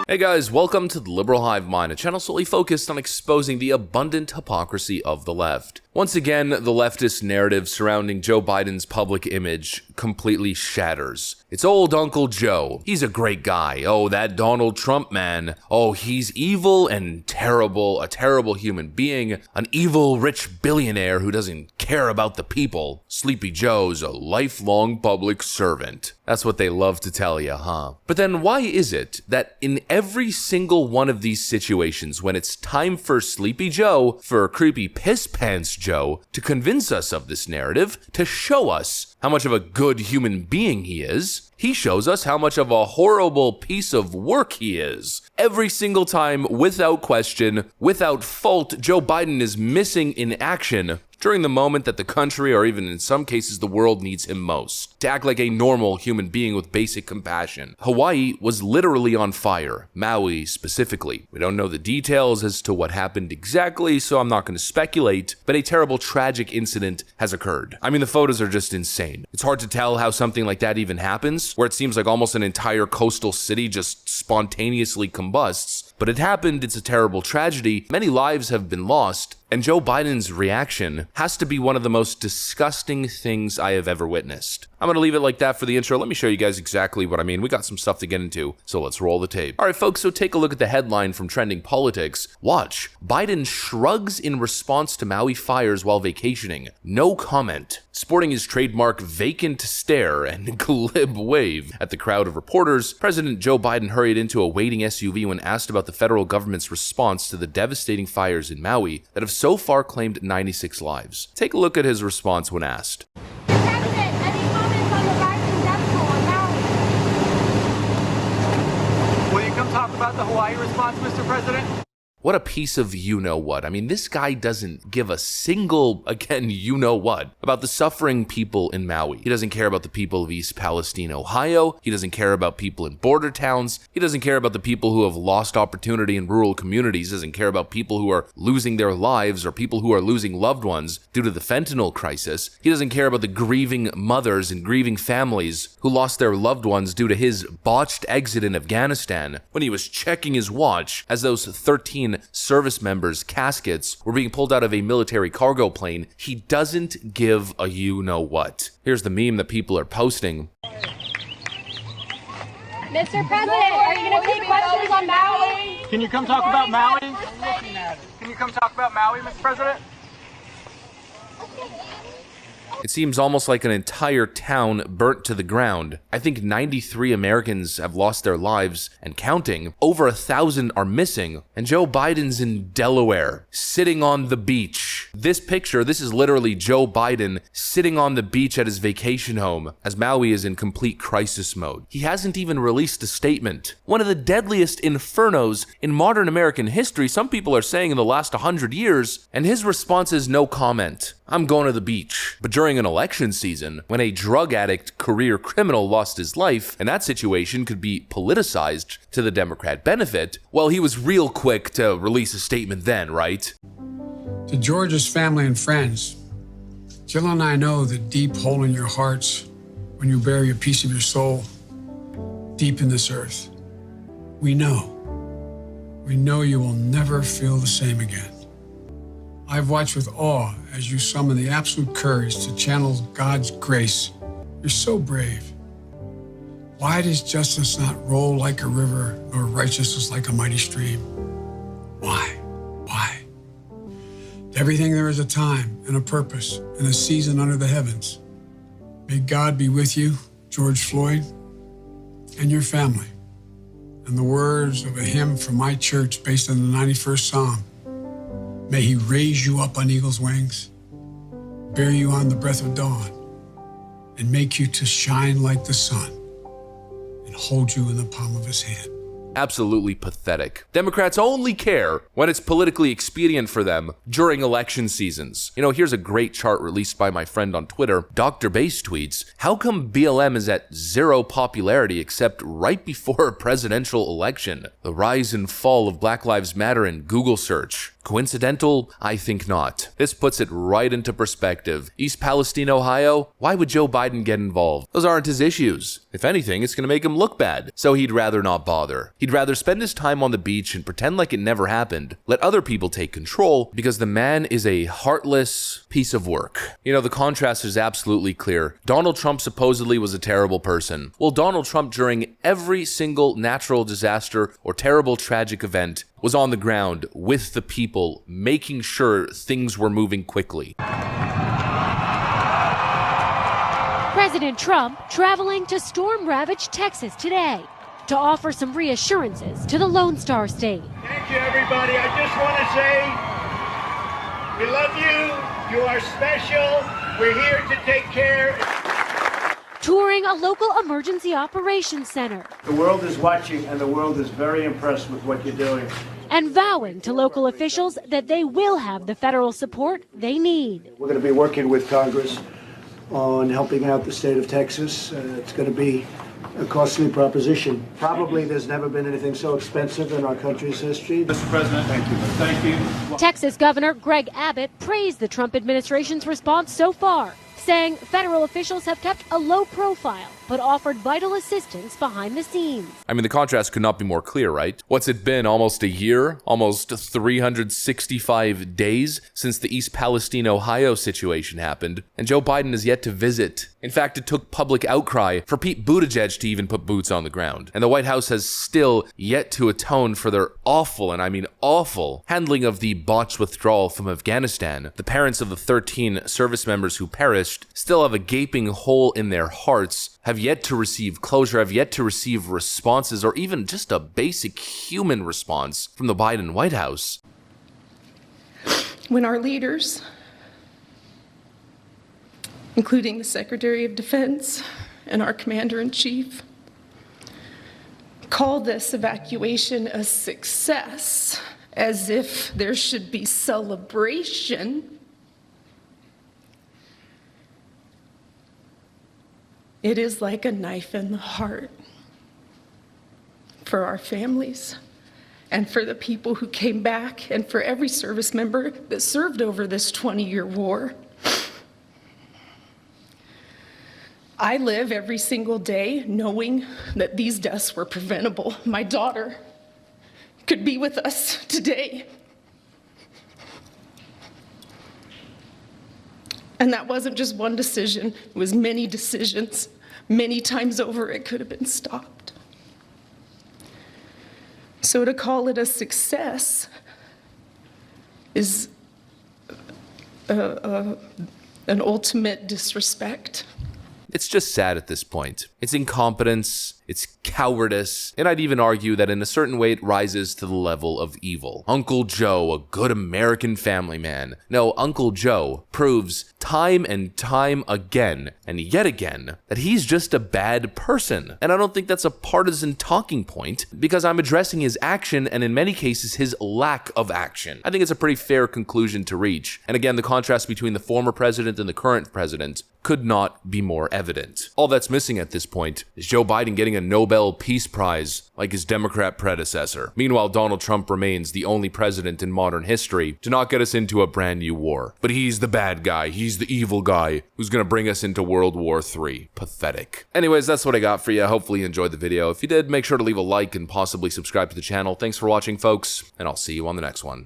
Hey guys, welcome to the Liberal Hive Mind, a channel solely focused on exposing the abundant hypocrisy of the left. Once again, the leftist narrative surrounding Joe Biden's public image completely shatters. It's old Uncle Joe. He's a great guy. Oh, that Donald Trump man. Oh, he's evil and terrible, a terrible human being, an evil rich billionaire who doesn't care about the people. Sleepy Joe's a lifelong public servant. That's what they love to tell you, huh? But then why is it that in every single one of these situations, when it's time for Sleepy Joe, for creepy piss pants Joe, to convince us of this narrative, to show us how much of a good human being he is, he shows us how much of a horrible piece of work he is. Every single time, without question, without fault, Joe Biden is missing in action during the moment that the country, or even in some cases the world, needs him most. To act like a normal human being with basic compassion. Hawaii was literally on fire, Maui specifically. We don't know the details as to what happened exactly, so I'm not going to speculate, but a terrible, tragic incident has occurred. I mean, the photos are just insane. It's hard to tell how something like that even happens, where it seems like almost an entire coastal city just spontaneously combusts. But it happened, it's a terrible tragedy, many lives have been lost, and Joe Biden's reaction has to be one of the most disgusting things I have ever witnessed. I'm going to leave it like that for the intro. Let me show you guys exactly what I mean. We got some stuff to get into, so let's roll the tape. All right, folks, so take a look at the headline from Trending Politics. Watch. Biden shrugs in response to Maui fires while vacationing. No comment. Sporting his trademark vacant stare and glib wave at the crowd of reporters, President Joe Biden hurried into a waiting SUV when asked about the federal government's response to the devastating fires in Maui that have so far claimed 96 lives. Take a look at his response when asked. Talk about the Hawaii response, Mr. President? What a piece of you-know-what. I mean, this guy doesn't give a single, again, you-know-what about the suffering people in Maui. He doesn't care about the people of East Palestine, Ohio. He doesn't care about people in border towns. He doesn't care about the people who have lost opportunity in rural communities. He doesn't care about people who are losing their lives or people who are losing loved ones due to the fentanyl crisis. He doesn't care about the grieving mothers and grieving families who lost their loved ones due to his botched exit in Afghanistan when he was checking his watch as those 13 service members' caskets were being pulled out of a military cargo plane. He doesn't give a you-know-what. Here's the meme that people are posting. Mr. President, are you going to take questions on Maui? Can you come talk about Maui? Can you come talk about Maui, Mr. President? It seems almost like an entire town burnt to the ground. I think 93 Americans have lost their lives and counting. Over 1,000 are missing. And Joe Biden's in Delaware, sitting on the beach. This picture, this is literally Joe Biden sitting on the beach at his vacation home as Maui is in complete crisis mode. He hasn't even released a statement. One of the deadliest infernos in modern American history, some people are saying in the last 100 years, and his response is no comment. I'm going to the beach. But during an election season, when a drug addict career criminal lost his life, and that situation could be politicized to the Democrat benefit, well, he was real quick to release a statement then, right? To George's family and friends, Jill and I know the deep hole in your hearts when you bury a piece of your soul deep in this earth. We know you will never feel the same again. I've watched with awe as you summon the absolute courage to channel God's grace. You're so brave. Why does justice not roll like a river, nor righteousness like a mighty stream? Why? To everything there is a time and a purpose and a season under the heavens. May God be with you, George Floyd, and your family. And the words of a hymn from my church based on the 91st Psalm. May he raise you up on eagle's wings, bear you on the breath of dawn, and make you to shine like the sun, and hold you in the palm of his hand. Absolutely pathetic. Democrats only care when it's politically expedient for them during election seasons. You know, here's a great chart released by my friend on Twitter. Dr. Base tweets, how come BLM is at zero popularity except right before a presidential election? The rise and fall of Black Lives Matter in Google search. Coincidental? I think not. This puts it right into perspective. East Palestine, Ohio? Why would Joe Biden get involved? Those aren't his issues. If anything, it's going to make him look bad. So he'd rather not bother. He'd rather spend his time on the beach and pretend like it never happened. Let other people take control, because the man is a heartless piece of work. You know, the contrast is absolutely clear. Donald Trump supposedly was a terrible person. Well, Donald Trump, during every single natural disaster or terrible tragic event, was on the ground with the people, making sure things were moving quickly. President Trump traveling to storm-ravaged Texas today to offer some reassurances to the Lone Star State. Thank you, everybody. I just want to say we love you. You are special. We're here to take care. Touring a local emergency operations center. The world is watching, and the world is very impressed with what you're doing. And vowing to local officials that they will have the federal support they need. We're going to be working with Congress on helping out the state of Texas. It's going to be a costly proposition. Probably there's never been anything so expensive in our country's history. Mr. President, thank you. Thank you. Texas Governor Greg Abbott praised the Trump administration's response so far, saying federal officials have kept a low profile but offered vital assistance behind the scenes. I mean, the contrast could not be more clear, right? What's it been, almost a year? Almost 365 days since the East Palestine, Ohio situation happened, and Joe Biden is yet to visit. In fact, it took public outcry for Pete Buttigieg to even put boots on the ground. And the White House has still yet to atone for their awful, and I mean awful, handling of the botched withdrawal from Afghanistan. The parents of the 13 service members who perished still have a gaping hole in their hearts, have yet to receive closure, have yet to receive responses, or even just a basic human response from the Biden White House. When our leaders, including the Secretary of Defense and our Commander-in-Chief, call this evacuation a success, as if there should be celebration, it is like a knife in the heart for our families and for the people who came back and for every service member that served over this 20-year war. I live every single day knowing that these deaths were preventable. My daughter could be with us today. And that wasn't just one decision, it was many decisions. Many times over, it could have been stopped. So to call it a success is an ultimate disrespect. It's just sad at this point. It's incompetence, it's cowardice, and I'd even argue that in a certain way it rises to the level of evil. Uncle Joe, a good American family man. No, Uncle Joe proves time and time again, and yet again, that he's just a bad person. And I don't think that's a partisan talking point, because I'm addressing his action and in many cases his lack of action. I think it's a pretty fair conclusion to reach. And again, the contrast between the former president and the current president could not be more evident. All that's missing at this point is Joe Biden getting a Nobel Peace Prize like his Democrat predecessor. Meanwhile, Donald Trump remains the only president in modern history to not get us into a brand new war. But he's the bad guy, he's the evil guy who's gonna bring us into World War III. Pathetic. Anyways, that's what I got for you. Hopefully you enjoyed the video. If you did, make sure to leave a like and possibly subscribe to the channel. Thanks for watching, folks, and I'll see you on the next one.